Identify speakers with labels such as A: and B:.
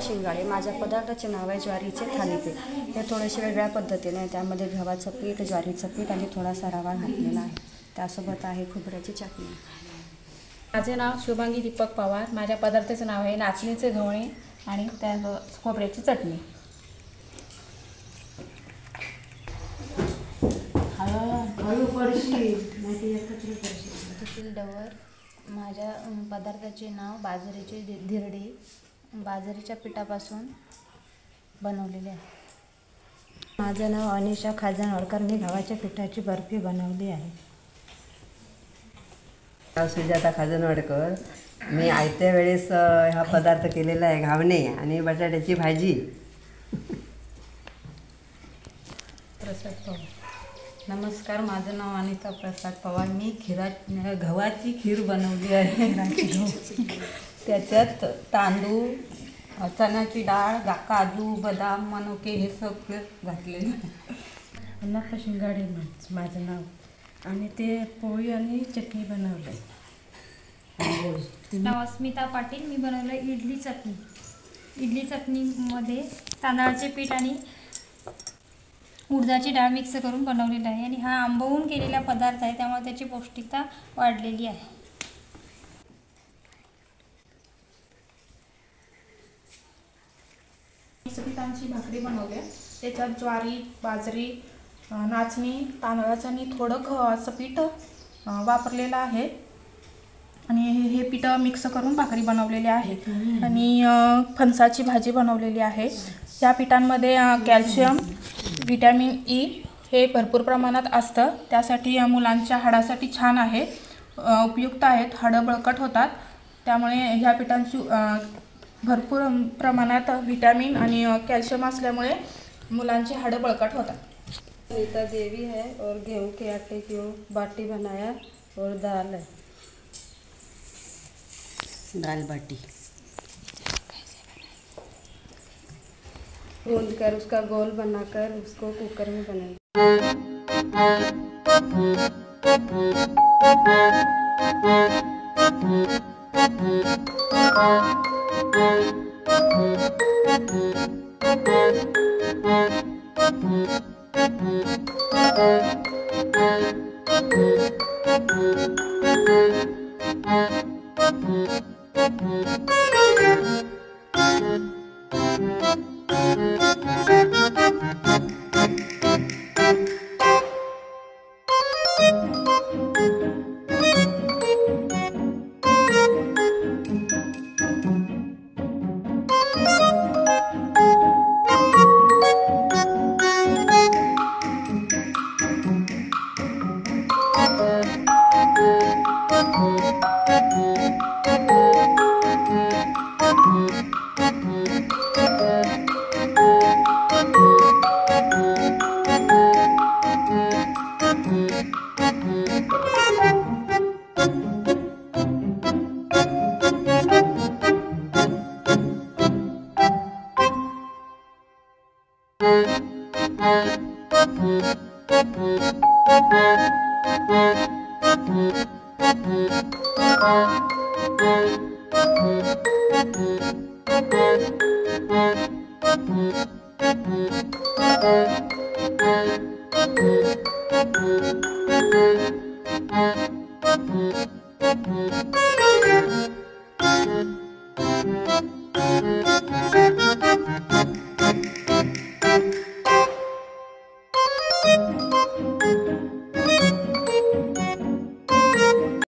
A: शिंगाडे। माझ्या पदार्थाचे नाव आहे ज्वारीचे थालीपीठ। हे थोडेसे वेगळ्या पद्धतीने, त्यामध्ये गव्हाचं पीठ, ज्वारीचं पीठ आणि थोडासा रवा घातलेला आहे। त्यासोबत आहे खोबऱ्याची चटणी।
B: माझे नाव शुभांगी दीपक पवार। माझ्या पदार्थाचे नाव आहे नाचणीचे घवणे आणि त्या खोबऱ्याची चटणी।
C: डवर। माझ्या पदार्थाचे नाव बाजरीचे धिरडे, बाजरीच्या पिठापासून बनवलेले आहे।
A: माझं नाव अनिशा खाजनवडकर। मी गव्हाच्या पिठाची बर्फी बनवली आहे।
D: सुजाता खाजनवडकर। मी आयत्या वेळेस हा पदार्थ केलेला आहे, घावणे आणि बटाट्याची भाजी।
E: प्रसाद पवार। नमस्कार, माझं नाव अनिता प्रसाद पवार। मी गव्हाची खीर बनवली आहे। त्याच्यात तांदूळ, चण्याची डाळ, काजू, बदाम, मनुके हे सगळे घातलेले आहे।
F: अनाथ शिंगाडे माझं नाव, आणि ते पोळी आणि चटणी बनवले।
G: नाव अस्मिता पाटील। मी बनवलं इडली चटणी। इडली चटणीमध्ये तांदळाचे पीठ आणि उडदाची डाळ मिक्स करून बनवलेला आहे आणि हा आंबवून केलेला पदार्थ आहे, त्यामुळे त्याची पौष्टिकता वाढलेली आहे।
B: पिठांची भाकरी बनवली। त्याच्यात ज्वारी, बाजरी, नाचणी, तांदळाचं आणि थोडं गव्हाचं पीठ वापरलेलं आहे आणि हे पीठ मिक्स करून भाकरी बनवलेली आहे। आणि फणसाची भाजी बनवलेली आहे। या पिठांमध्ये कॅल्शियम, व्हिटॅमिन ई हे भरपूर प्रमाणात असतं, त्यासाठी मुलांच्या हाडासाठी छान आहे, उपयुक्त आहेत, हाडं बळकट होतात। त्यामुळे ह्या पिठांची भरपूर प्रमाणात विटॅमिन आणि कॅल्शियम असल्यामुळे मुलांची हाडं बळकट होतात।
A: नीता देवी है और गेहूं के आटे की बाटी बनाया और दाल है,
D: दाल बाटी
A: गूंद कर उसका गोल बनाकर उसको कुकर में बनाई।
H: आहे.